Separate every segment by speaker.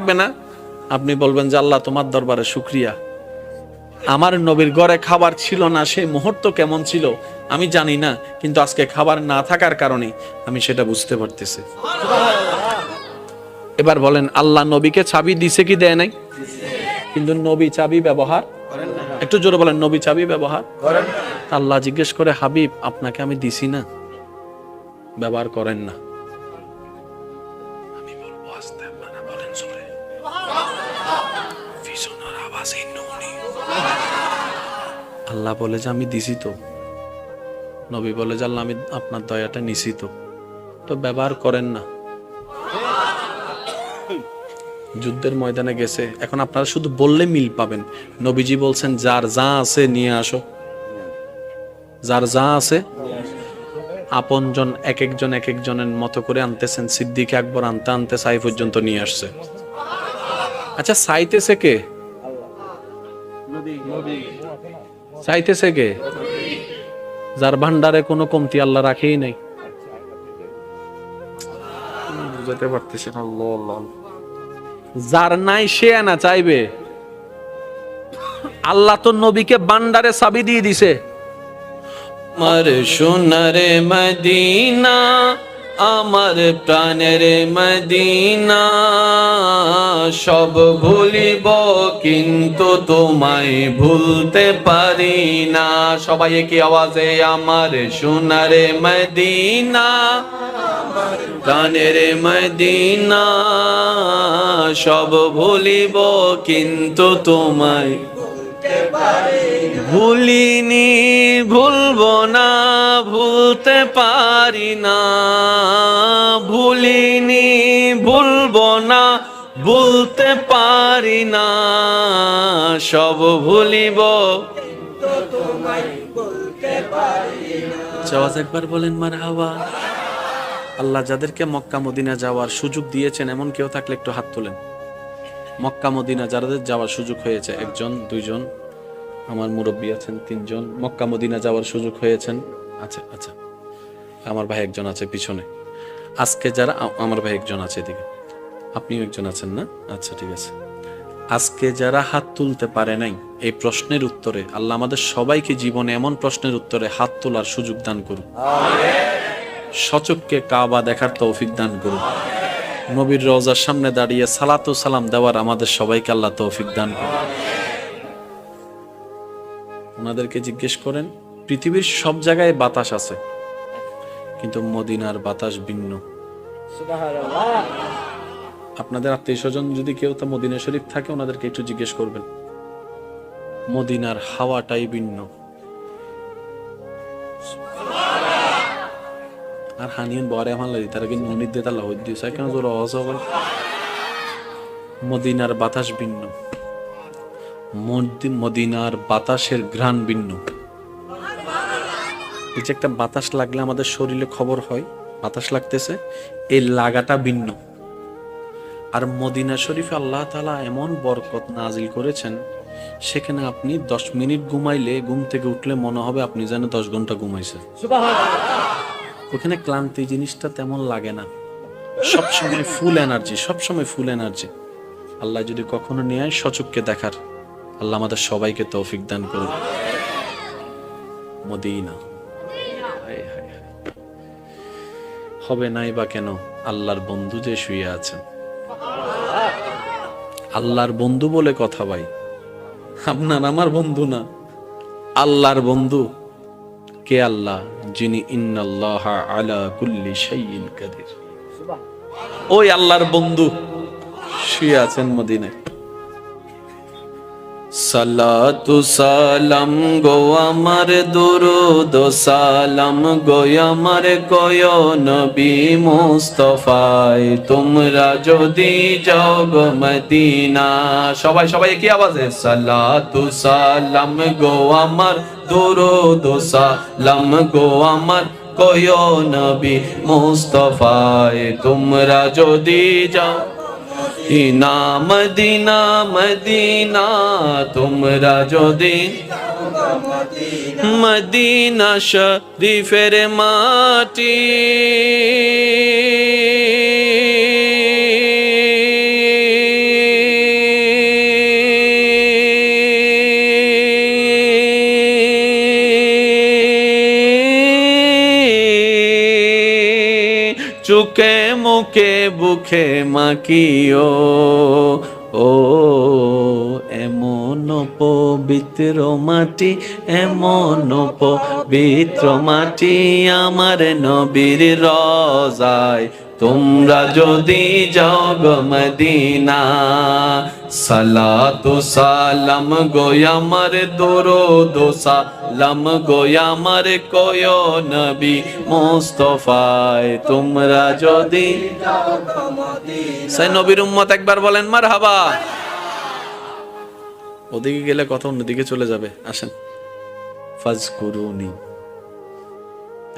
Speaker 1: থাকবে না, আপনি বলবেন যে আল্লাহ তোমার দরবারে শুকরিয়া, আমার নবীর ঘরে খাবার ছিল না, সেই মুহূর্ত কেমন ছিল আমি জানি না, কিন্তু আজকে খাবার না থাকার কারণে আমি সেটা বুঝতে পারতেছি। এবার বলেন আল্লাহ নবীকে চাবি দিছে কি দেয় নাই? কিন্তু নবী চাবি ব্যবহার করেন না। একটু জোরে বলেন, নবী চাবি ব্যবহার করেন না। আল্লাহ জিজ্ঞেস করে, হাবিব আপনাকে আমি দিছি না, ব্যবহার করেন না। আমি বলবো আস্তে, আপনারা বলেন জোরে। ফিজনের আওয়াজে নুনি। আল্লাহ বলে যে আমি দিছি তো, নবী বলে যে আল্লাহ আমি আপনার দয়াটা নিছি তো, তো ব্যবহার করেন না। যুদ্ধের ময়দানে গেছে, এখন আপনারা শুধু বললে মিল পাবেন। নবীজি বলছেন যার যা আছে নিয়ে আসো, যার যা আছে। আপনজন এক একজনের মতো করে আনতেছেন, সিদ্দিক আকবর আনতে আনতে সাই পর্যন্ত নিয়ে আসছে। আচ্ছা চাইতেছে কে? চাইতেছে কে? যার ভান্ডারে কোনো কমতি আল্লাহ রাখেই নাই। বুঝাতে পারতেছেন? আল্লাহ, যার নাই সে না চাইবে। আল্লাহ তো নবীকে ভান্ডারে চাবি দিয়ে দিছে। আমার সোনার মদিনা, আমার প্রাণের মদিনা, সব ভুলিব কিন্তু তোমায় ভুলতে পারি না। সবাই কি আওয়াজে আমার সোনার মদিনা, প্রাণের মদিনা, সব ভুলিব কিন্তু তোমায় ভুলিনি, ভুলবো না, ভুলতে পারি না, ভুলিনি, ভুলবো না, ভুলতে পারি না, সব ভুলিব। আওয়াজ একবার বলেন মারহাবা। আল্লাহ যাদেরকে মক্কা মদিনা যাওয়ার সুযোগ দিয়েছেন এমন কেউ থাকলে একটু হাত তোলেন। মক্কা মদিনা যাদের যাওয়ার সুযোগ হয়েছে, একজন দুইজন, আমার মুরব্বী আছেন তিনজন, মক্কা মদিনা যাওয়ার সুযোগ হয়েছেন। আচ্ছা আচ্ছা, আমার ভাই একজন আছে পিছনে। আজকে যারা, আমার ভাই একজন আছে এদিকে, আপনিও একজন আছেন না? আচ্ছা ঠিক আছে। আজকে যারা হাত তুলতে পারে নাই এই প্রশ্নের উত্তরে, আল্লাহ আমাদের সবাইকে জীবনে এমন প্রশ্নের উত্তরে হাত তোলার সুযোগ দান করুন। সচক্ষে কাবা দেখার তৌফিক দান করুন। নবীর রওজার সামনে দাঁড়িয়ে সালাতু সালাম দেওয়ার আমাদের সবাইকে আল্লাহ তৌফিক দান করুন। ওনাদেরকে জিজ্ঞেস করেন, পৃথিবীর সব জায়গায় বাতাস আছে, কিন্তু মদিনার বাতাস ভিন্ন। আপনাদের আত্মীয় স্বজন যদি কেউ তা মদিনা শরীফ থাকে, ওনাদেরকে একটু জিজ্ঞেস করবেন, মদিনার হাওয়াটাই ভিন্ন। আর হানিয়ান বরে আমার লাগি তারা কিন্তু উনি দিয়ে তালা হই দিয়েছে কেন জোর আওয়াজ হবে। মদিনার বাতাস ভিন্ন, মদিনার বাতাসের ঘ্রাণ ভিন্ন। এই যে একটা বাতাস লাগলে আমাদের শরীরে খবর হয় বাতাস লাগতেছে, এই লাগাটা ভিন্ন। আর মদিনা শরীফে আল্লাহ তাআলা এমন বরকত নাজিল করেছেন, সেখানে আপনি 10 মিনিট ঘুমাইলে, ঘুম থেকে উঠলে মনে হবে আপনি যেন 10 ঘন্টা ঘুমাইছেন। ওখানে ক্লান্তি জিনিসটা তেমন লাগে না, সবসময় ফুল এনার্জি, সবসময় ফুল এনার্জি। আল্লাহ যদি কখনো নিয়ে আয় সচক্ষে দেখার, আল্লাহ আমাদের সবাইকে তৌফিক দান করুন। মদিনা হবে নাই বা কেন? আল্লাহর বন্ধু যে শুয়ে আছেন, আল্লাহর বন্ধু বলে কথা ভাই, আপনার আমার বন্ধু না, আল্লাহর বন্ধু। কে আল্লাহ? যিনি ইন্নাল্লাহা আলা কুল্লি শাইইন কাদির। ওই আল্লাহর বন্ধু শুয়ে আছেন মদিনায়। সালাতু সালাম গো আমার, দুরুদ সালাম গো আমার, কয় নবী মুস্তাফায় তোমরা যদি যাও গো মদিনা। সবাই সবাই কি আওয়াজে? সালাতু সালাম গো আমার, দুরুদ সালাম গো আমার, কয় নবী মুস্তাফায় তোমরা যদি যাও মদিনা মদিনা মদিনা, তোমরা যদি মদিনা শরীফের মাটি চুকে মুখে বুকে মাখিও, ও এমন পবিত্র মাটি, এমন পবিত্র মাটি আমার নবীর রওজায় তোমরা যদি যাও গো মদিনা, সালাতু সালাম গো আমার দরুদ সালাম গো আমার কয় নবী মুস্তাফায় তোমরা যদি যাও গো মদিনা। সেই নবীর উম্মত একবার বলেন মারহাবা। ওদিকে গেলে কথা অন্যদিকে চলে যাবে, আসেন। ফাজকুরুনি,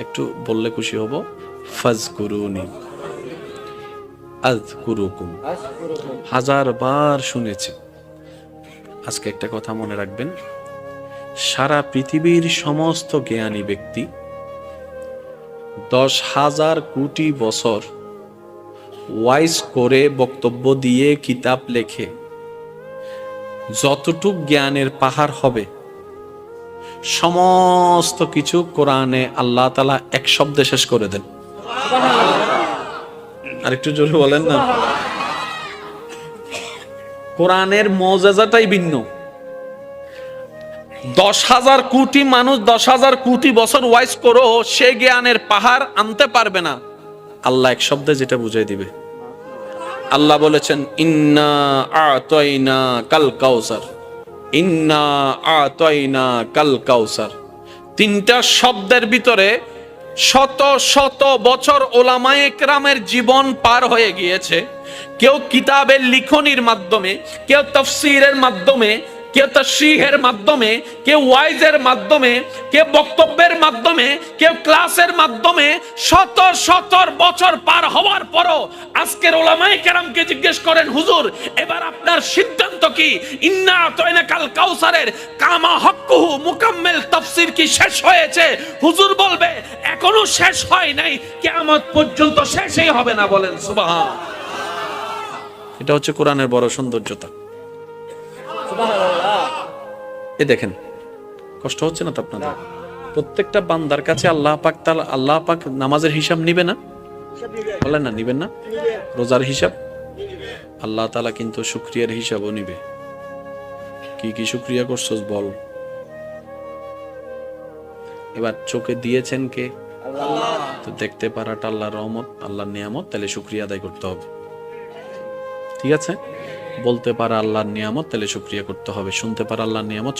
Speaker 1: একটু বললে খুশি হব। ফাজকুরুনি আযকুরুকুম, হাজার বার শুনেছি। আজকে একটা কথা মনে রাখবেন, সারা পৃথিবীর সমস্ত জ্ঞানী ব্যক্তি 10,000 কোটি বছর ওয়াইজ করে বক্তব্য দিয়ে কিতাব লেখে যতটুক জ্ঞানের পাহাড় হবে সমস্ত কিছু কোরআনে আল্লাহ তাআলা এক শব্দে শেষ করে দেন। আর একটু জোরে বলেন না। কোরআনের মওজাজাটাই ভিন্ন। 10,000 কোটি মানুষ 10,000 কোটি বছর ওয়াইজ করো, সে জ্ঞানের পাহাড় আনতে পারবে না। আল্লাহ এক শব্দে যেটা বুঝাই দিবে। আল্লাহ বলেছেন ইন্না আ'তাইনা কাল কাউসার, ইন্না আ'তাইনা কাল কাউসার। তিনটা শব্দের ভিতরে শত শত বছর ওলামায়ে কেরামের জীবন পার হয়ে গিয়েছে। কেউ কিতাবের লিখনির মাধ্যমে, কেউ তাফসীরের মাধ্যমে, কেউ তাশরীহের মাধ্যমে, কেউ ওয়াইজের মাধ্যমে, কেউ বক্তব্যের মাধ্যমে, কেউ ক্লাসের মাধ্যমে শত শত বছর পার হওয়ার পরও আজকের ওলামায়ে কেরামকে জিজ্ঞেস করেন, হুজুর এবার আপনার সিদ্ধান্ত কি? ইন্না আ'তাইনা কাল কাউসারের কামা হক্কুহু মুকাম্মিল তাফসীর কি শেষ হয়েছে? হুজুর বলবে এখনো শেষ হয় নাই, কিয়ামত পর্যন্ত শেষই হবে না। বলেন সুবহান। এটা হচ্ছে কোরআনের বড় সৌন্দর্যতা। এ দেখেন, কষ্ট হচ্ছে না তো আপনাদের? প্রত্যেকটা বান্দার কাছে আল্লাহ পাক নামাজের হিসাব নিবে না? বলেন না, নিবেন না? রোজার হিসাব আল্লাহ তাআলা কিন্তু শুকরিয়ার হিসাবও নিবে। কি কি শুকরিয়া করছস বল। এবার চোখে দিয়েছেন কে? আল্লাহ। তো দেখতে পারাটা আল্লাহর রহমত, আল্লাহর নিয়ামত, তাহলে শুকরিয়া আদায় করতে হবে। ঠিক আছে? বলতে পারা আল্লাহর নিয়ামত, তাহলে শুকরিয়া করতে হবে। শুনতে পারা আল্লাহর নিয়ামত,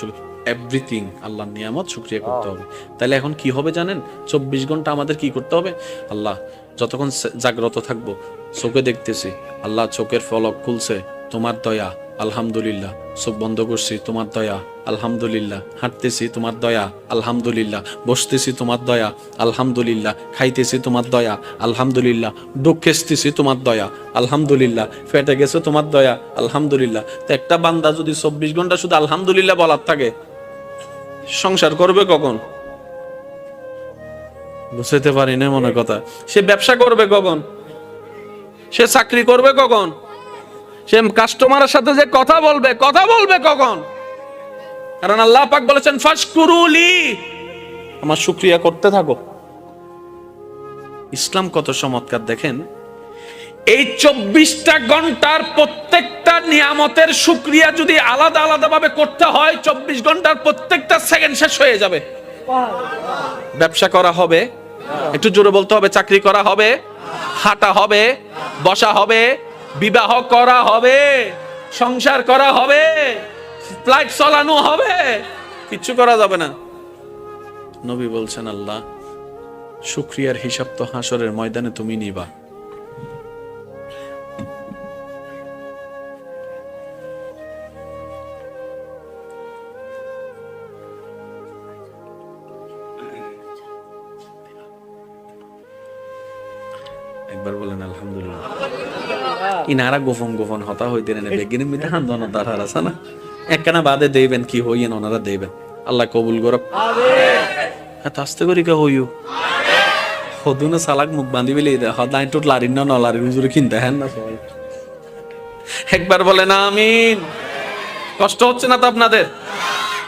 Speaker 1: এভরিথিং আল্লাহর নিয়ামত, শুকরিয়া করতে হবে। তাহলে এখন কি হবে জানেন? 24 ঘন্টা আমাদের কি করতে হবে? আল্লাহ, যতক্ষণ জাগ্রত থাকবো চোখে দেখতেছি, আল্লাহ চোখের ফলক খুলছে, তোমার দয়া আলহামদুলিল্লাহ। চোখ বন্ধ করছি, তোমার দয়া আলহামদুলিল্লাহ। হাঁটতেছি, তোমার দয়া আলহামদুলিল্লাহ। বসতেছি, তোমার দয়া আলহামদুলিল্লাহ। খাইতেছি, তোমার দয়া আলহামদুলিল্লাহ। বুক খেসতেছি, তোমার দয়া আলহামদুলিল্লাহ। ফেটে গেছে, তোমার দয়া আলহামদুলিল্লাহ। তো একটা বান্দা যদি 24 ঘন্টা শুধু আলহামদুলিল্লাহ বলার থাকে, সংসার করবে কখন? বুঝতে পারি না মনে কথা। সে ব্যবসা করবে কখন? সে চাকরি করবে কখন? সে কাস্টমারের সাথে যে কথা বলবে কখন? কারণ আল্লাহ পাক বলেছেন ফাশকুরুলি, আমার শুকরিয়া করতে থাকো। ইসলাম কত চমৎকার দেখেন। এই 24টা ঘন্টার প্রত্যেকটা নিয়ামতের শুকরিয়া যদি আলাদা আলাদা ভাবে করতে হয়, 24 ঘন্টার প্রত্যেকটা সেকেন্ড শেষ হয়ে যাবে। ব্যবসা করা হবে, একটু জোরে বলতে হবে। চাকরি করা হবে, হাঁটা হবে, বসা হবে, বিবাহ করা হবে, সংসার করা হবে, ফ্লাইট চালানো হবে, কিচ্ছু করা যাবে না। নবী বলছেন আল্লাহ শুকরিয়ার হিসাব তো হাসরের ময়দানে তুমি নিবা। একবার বলেন আলহামদুলিল্লাহ। ইনারা গোপন হতা হইতে না বেগিনের মধ্যে হান্দন তার আছে না, একখানা বাদে দেবেন কি হইয়েন ওনারা দেবেন। আল্লাহ কবুল করব। আমিন। আস্তে করি কা হইও হদুনে সালাক মুখ বাঁধি বিলে হদাই টুট লারিন না নলারি হুজুরে কিনতে হেন না সবাই। একবার বলেন আমিন। কষ্ট হচ্ছে না তো আপনাদের?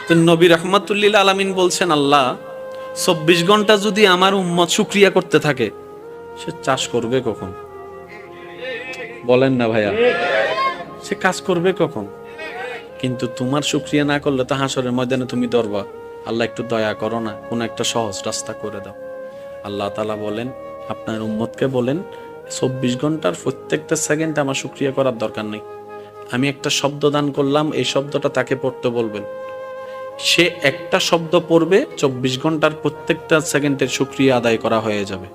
Speaker 1: তো নবী রাহমাতুল্লিল আলামিন বলছেন আল্লাহ 24 ঘন্টা যদি আমার উম্মত শুকরিয়া করতে থাকে, সে চাষ করবে কখন? বলেন না ভাইয়া, সে কাজ করবে কখন? কিন্তু তোমার শুকরিয়া না করলে তো হাসরের ময়দানে তুমি ধরবা, আল্লাহ একটু দয়া করো না, কোন একটা সহজ রাস্তা করে দাও। আল্লাহ তাআলা বলেন, আপনার উম্মতকে বলেন 24 ঘন্টার প্রত্যেকটা সেকেন্ডে আমার শুকরিয়া করার দরকার নেই। আমি একটা শব্দ দান করলাম, এই শব্দটা তাকে পড়তে বলবেন, সে একটা শব্দ পড়বে, 24 ঘন্টার প্রত্যেকটা সেকেন্ডের শুকরিয়া আদায় করা হয়ে যাবে।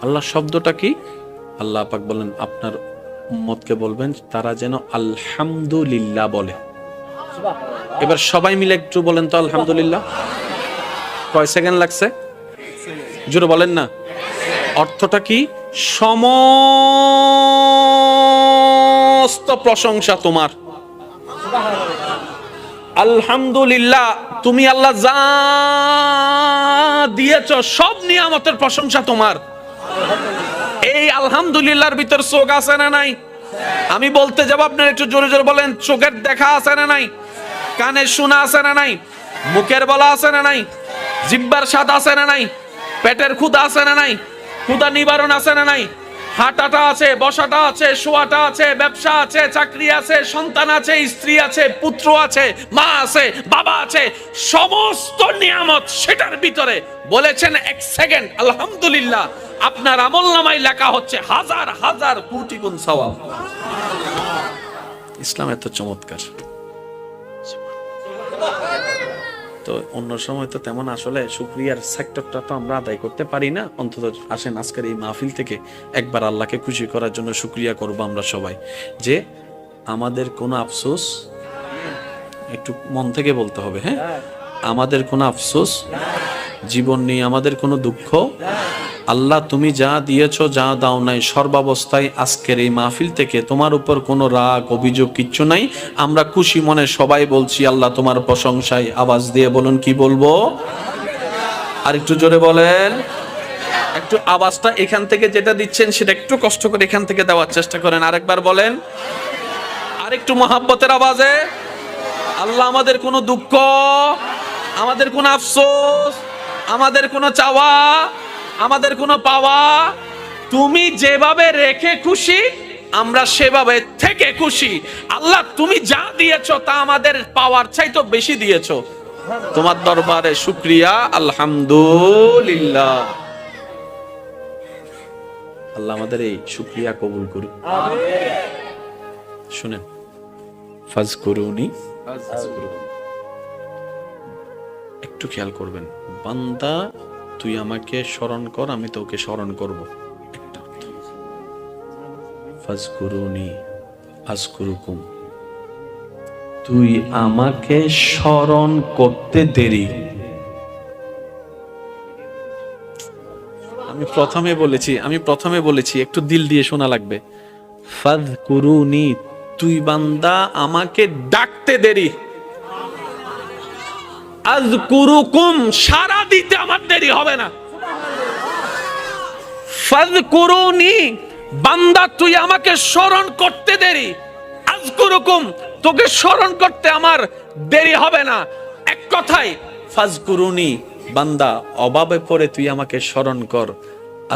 Speaker 1: আল্লাহ শব্দটা কি? আল্লাহ পাক বলেন আপনার উম্মতকে বলবেন তারা যেন আলহামদুলিল্লাহ বলে। এবার সবাই মিলে একটু বলেন তো আলহামদুলিল্লাহ। কয় সেকেন্ড লাগছে? জোরে বলেন না। অর্থটা কি? সমস্ত প্রশংসা তোমার। আলহামদুলিল্লাহ, তুমি আল্লাহ যা দিয়েছ সব নিয়ামতের প্রশংসা তোমার। এই আলহামদুলিল্লাহর ভিতর চোখ আছে না নাই? আমি বলতে যাব, আপনারা একটু জোরে জোরে বলেন। চোখের দেখা আছে না নাই? কানের শোনা আছে না নাই? মুখের বলা আছে না নাই? জিহ্বার স্বাদ আছে না নাই? পেটের ক্ষুধা আছে না নাই? ক্ষুধা নিবারণ আছে না নাই? হাঁটাটা আছে, বসাটা আছে, শোয়াটা আছে, ব্যবসা আছে, চাকরি আছে, সন্তান আছে, স্ত্রী আছে, পুত্র আছে, মা আছে, বাবা আছে, সমস্ত নিয়ামত সেটার ভিতরে বলেছেন এক সেকেন্ড আলহামদুলিল্লাহ, আপনার আমলনামায় লেখা হচ্ছে হাজার হাজার কোটি গুণ সওয়াব। ইসলাম এত চমৎকার। তো অন্য সময় তো তেমন আসলে শুকরিয়ার সেক্টরটা তো আমরা আদায় করতে পারি না। অন্তত আসেন আজকের এই মাহফিল থেকে একবার আল্লাহকে খুশি করার জন্য শুকরিয়া করব আমরা সবাই, যে আমাদের কোনো আফসোস, একটু মন থেকে বলতে হবে, হ্যাঁ, আমাদের কোনো আফসোস জীবন নেই, আমাদের কোনো দুঃখ। আল্লাহ তুমি যা দিয়েছো, যা দাও নাই, সর্বাবস্থায় আজকের এই মাহফিল থেকে তোমার উপর কোনো রাগ অভিযোগ কিচ্ছু নাই। আমরা খুশি মনে সবাই বলছি আল্লাহ তোমার প্রশংসায়। আওয়াজ দিয়ে বলুন, কি বলবো? আর একটু জোরে বলেন। একটু আওয়াজটা এখান থেকে যেটা দিচ্ছেন সেটা একটু কষ্ট করে এখান থেকে দেওয়ার চেষ্টা করেন। আরেকবার বলেন, আর একটু মহাব্বতের আওয়াজে। আল্লাহ আমাদের কোনো দুঃখ, আমাদের কোনো আফসোস, আমাদের কোনো চাওয়া, আমাদের কোনো পাওয়া তুমি যেভাবে রেখে খুশি, আমরা সেভাবে থেকে খুশি। আল্লাহ তুমি যা দিয়েছো তা আমাদের পাওয়ার চাইতে বেশি দিয়েছো। তোমার দরবারে শুকরিয়া, আলহামদুলিল্লাহ। আল্লাহ আমাদের এই শুকরিয়া কবুল করুন। শুনেন, ফাজকুরুনি, একটু খেয়াল করবেন, বান্দা তুই আমাকে স্মরণ কর, আমি তোকে স্মরণ করব। একটা অর্থ। ফাজকুরুনি আযকুরুকুম, তুই আমাকে স্মরণ করতে দেরি। আমি প্রথমে বলেছি একটু দিল দিয়ে শোনা লাগবে। ফাজকুরুনি, তুই বান্দা আমাকে ডাকতে দেরি। আযকুরুকুম, সারা দিতে আমার দেরি হবে না। ফাযকুরুনি, বান্দা তুই আমাকে স্মরণ করতে দেরি। আযকুরুকুম, তোকে স্মরণ করতে আমার দেরি হবে না। এক কথায় ফাযকুরুনি, বান্দা অভাবে পড়ে তুই আমাকে স্মরণ কর।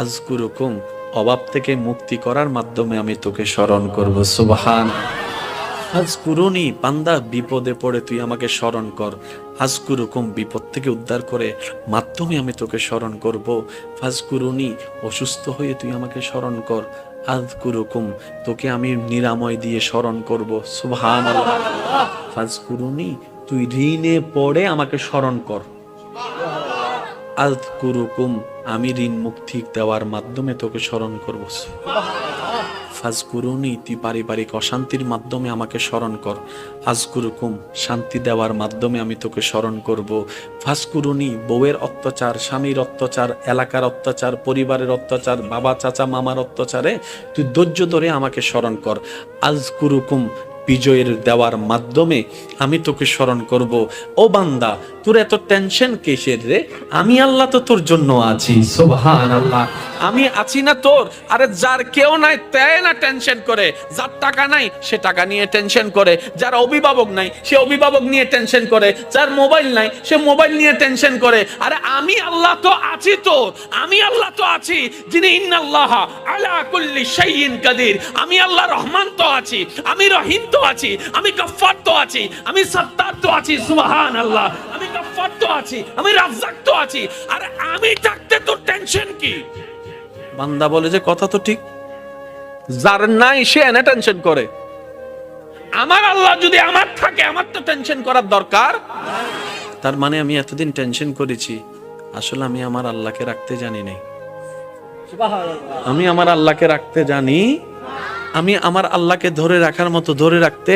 Speaker 1: আযকুরুকুম, অভাব থেকে মুক্তি করার মাধ্যমে আমি তোকে স্মরণ করব। সুবহান। ফাজকুরুনি, বান্দা বিপদে পড়ে তুই আমাকে স্মরণ কর। আযকুরুকুম, বিপদ থেকে উদ্ধার করে মাধ্যমে আমি তোকে স্মরণ করব। ফাজকুরুনি, অসুস্থ হয়ে তুই আমাকে স্মরণ কর। আযকুরুকুম, তোকে আমি নিরাময় দিয়ে স্মরণ করব। সুবহানাল্লাহ। ফাজকুরুনি, তুই ঋণে পড়ে আমাকে স্মরণ কর। আযকুরুকুম, আমি ঋণ মুক্তি দেওয়ার মাধ্যমে তোকে স্মরণ করব। ফাজকুরুনি, তুই পারিবারিক অশান্তির মাধ্যমে আমাকে স্মরণ কর। আযকুরুকুম, শান্তি দেওয়ার মাধ্যমে আমি তোকে স্মরণ করব। ফাজকুরুনি, বউয়ের অত্যাচার, স্বামীর অত্যাচার, এলাকার অত্যাচার, পরিবারের অত্যাচার, বাবা চাচা মামার অত্যাচারে তুই ধৈর্য ধরে আমাকে স্মরণ কর। আযকুরুকুম, বিজয়ের দেওয়ার মাধ্যমে আমি তোকে স্মরণ করব। ও বান্দা, তোর এত টেনশন কিসের রে? আমি আল্লাহ তো তোর জন্য আছি। সুবহানাল্লাহ, আমি আছি না তোর? আরে যার কেউ নাই তাই না টেনশন করে, যার টাকা নাই সে টাকা নিয়ে টেনশন করে, যার অভিভাবক নাই সে অভিভাবক নিয়ে টেনশন করে, যার মোবাইল নাই সে মোবাইল নিয়ে টেনশন করে। আরে আমি আল্লাহ তো আছি তোর, আমি আল্লাহ তো আছি যিনি ইন্নাল্লাহা আলা কুল্লি শাইইন কাদির। আমি আল্লাহ রহমান তো আছি, আমি রহিম তো আছি, আমি গফফার তো আছি, আমি সত্তার তো আছি। সুবহানাল্লাহ, আমি গফফার তো আছি, আমি রাজ্জাক তো আছি। আরে আমি থাকতে তোর টেনশন কি? বান্দা বলে যে কথা তো ঠিক, যার নাই সে এনে টেনশন করে। আমার আল্লাহ যদি আমার থাকে, আমার তো টেনশন করার দরকার। তার মানে আমি এতদিন টেনশন করেছি, আসলে আমি আমার আল্লাহকে রাখতে জানি নাই। আমি আমার আল্লাহকে রাখতে জানি, আমি আমার আল্লাহকে ধরে রাখার মতো ধরে রাখতে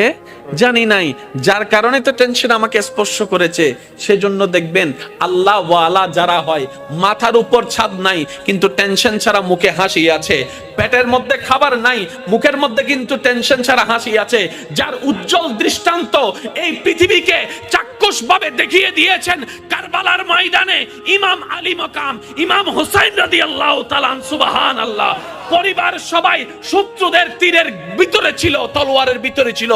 Speaker 1: জানি নাই, যার কারণে তো টেনশন আমাকে স্পর্শ করেছে। সেজন্য দেখবেন আল্লাহ ওয়ালা যারা হয়, মাথার উপর ছাদ নাই কিন্তু টেনশন ছাড়া মুখে হাসি আছে, পেটের মধ্যে খাবার নাই মুখের মধ্যে কিন্তু টেনশন ছাড়া হাসি আছে, যার উজ্জ্বল দৃষ্টান্ত এই পৃথিবীকে চাক্ষুষভাবে দেখিয়ে দিয়েছেন কারবালার ময়দানে ইমাম আলী মাকাম ইমাম হুসাইন রাদিয়াল্লাহু তাআলা। সুবহানাল্লাহ, পরিবার সবাই শত্রুদের তীরের ভিতরে ছিল, তলোয়ারের ভিতরে ছিল,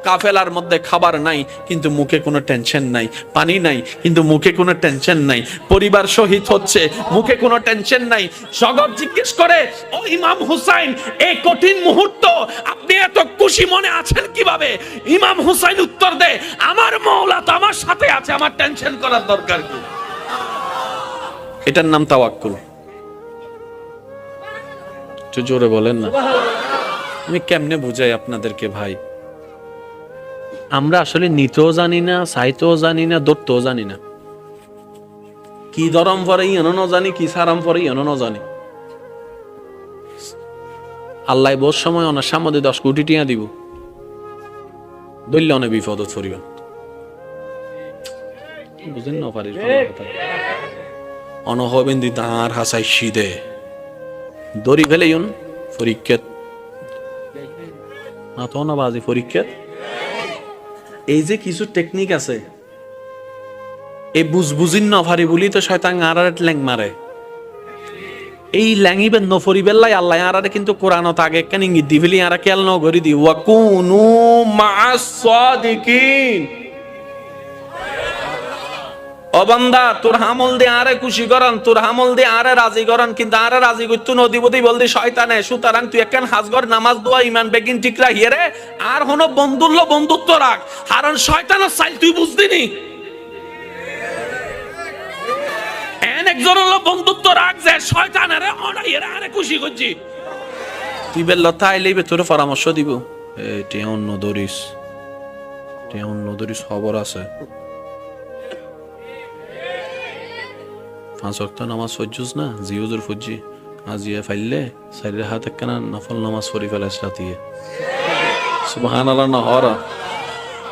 Speaker 1: কাফেলার মধ্যে খাবার নাই কিন্তু মুখে কোনো টেনশন নাই, পানি নাই কিন্তু মুখে কোনো টেনশন নাই, পরিবার শহীদ হচ্ছে মুখে কোনো টেনশন নাই। জগৎ জিজ্ঞেস করে, ও ইমাম হুসাইন, এই কঠিন মুহূর্ত আপনি এত খুশি মনে আছেন কিভাবে? ইমাম হুসাইন উত্তর দেয়, আমার মাওলা তো আমার সাথে আছে, আমার টেনশন করার দরকার কি? এটার নাম তাওয়াক্কুল। একটু জোরে বলেন না। আমি কেমনে বুঝাই আপনাদেরকে ভাই? আমরা আসলে নিতেও জানি না, চাইতেও জানি না, ধরতেও জানি না। কি ধরম পরে ইয়নো জানি, কি সারাম পরে ইয়নো জানি। আল্লাহ বহু সময় অনেক সামনে 10 কোটি টিয়া দিব, দৈল্য অনেক বিপদ পড়িবেন। বুঝেন না পারি অনহবেন দি দাঁড় হাসাই সিদে দড়ি ফেলে ইউন পরীক্ষাত না তো না বাজি পরীক্ষাত। এই যে কিছু টেকনিক আছে, এই বুঝবুঝিন নফারি বলি তো শয়তান আরারে ল্যাং মারে। এই ল্যাঙিবেন নফরি বেল্লাই আল্লাহ আরারে কিন্তু কোরআনত আগে কেন ইঙ্গিত দি ফেলি, আরা খেয়াল ন করি দি ওয়াকুনু মা'আস সাদিকিন। ও বান্দা, তোর হামল দিয়ে আরে খুশি করান, তোর হামল দিয়ে আরে রাজি করান, কিন্তু আরে রাজি করতো নদীপতি বলদি শয়তানে। সুতরাং তুই একখান হাজগর নামাজ দোয়া ইমান বেগিন ঠিক রাখিয়ে রে, আর হনো বন্ধুত্ব রাখ, কারণ শয়তানের চাইল তুই বুঝদিনি। একজন হলো বন্ধুত্ব রাখ যে শয়তানের অনাইয়ের আরে খুশি করছি। তুই বেল্লা তাইলেই তোর পরামর্শ দিব, এটি অন্য দরিস খবর আছে। 5 ওয়াক্ত নামাজ পড়ছিস না, জিউজুর ফুজি আজিয়া ফাইলে সাইরে হাত একখানা নফল নামাজ পড়ি ফেলাস রাতিয়ে। সুবহানাল্লাহ না হরা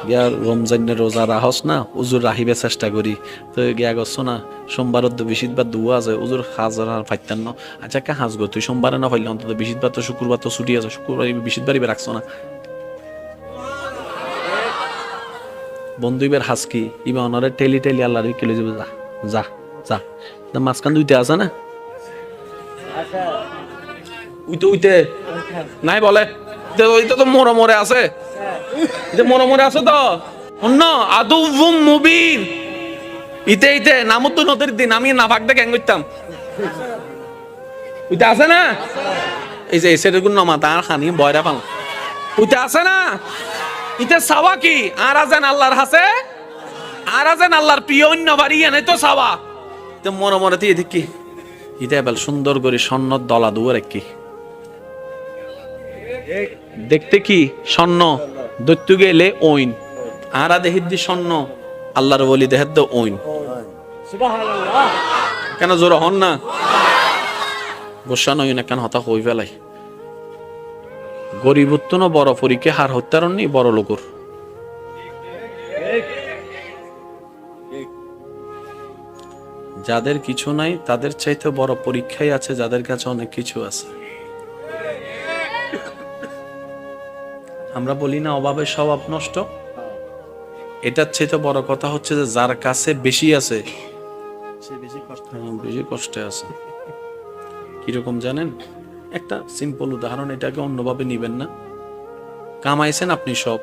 Speaker 1: গিয়া রমজানের রোজা রাহস না, উজুর রাহিবে চেষ্টা করি তো গিয়া গছ না। সোমবারের তো বিশিতবার দুয়া আছে, উজুর হাজার আর ফাইতান না। আচ্ছা কে হাসগো তুই সোমবারে না ফাইলে অন্তত বিশিতবার তো শুক্রবার তো ছুটি আছে, শুক্রবার বিশিতবারই রাখছো না। বন্ধুইবের হাসকি ইবা অনারে টেলি আল্লাহর কেলে যাবে, যা যা যা মাঝখান দুইতে আছে না, উইতে নাই বলে ওইটা তো মরে আছে, মরে আছে তো অন্য আদুম মুবিন। ইতে নামত তো নদীর দিন আমি না ভাগ দেখে করতাম, ওইটা আছে না, এই যে এসে দেখুন নমা তার খানি বয়রা পাল, ওইটা আছে না। ইতে সাওয়া কি আর আছেন আল্লাহর হাসে, আর আছেন আল্লাহর প্রিয় অন্য বাড়ি এনে তো সাওয়া মরে দিয়ে দেখি ইতে এবার সুন্দর করে স্বর্ণ দলা দুয়ার কি দেখতে কি স্বর্ণ দৈত্য গেলে ওইন আর দেহির দি স্বর্ণ আল্লাহর বলি দেহের দে ওইন। কেন জোর হন না গোসা নই না কেন হতা হই ফেলাই। গরিবত্ব না বড় পরীক্ষা হার হত্যার নি বড় লোকর। যাদের কিছু নাই তাদের চাইতে বড় পরীক্ষাই আছে যাদের কাছে অনেক কিছু আছে। আমরা বলি না অভাবের স্বভাব নষ্ট, এটার চেয়ে বড় কথা হচ্ছে যে যার কাছে বেশি আছে
Speaker 2: সে বেশি কষ্ট
Speaker 1: বেশি কষ্টে আছে। কিরকম জানেন, একটা সিম্পল উদাহরণ, এটাকে অন্যভাবে নিবেন না। কামাইছেন আপনি সব,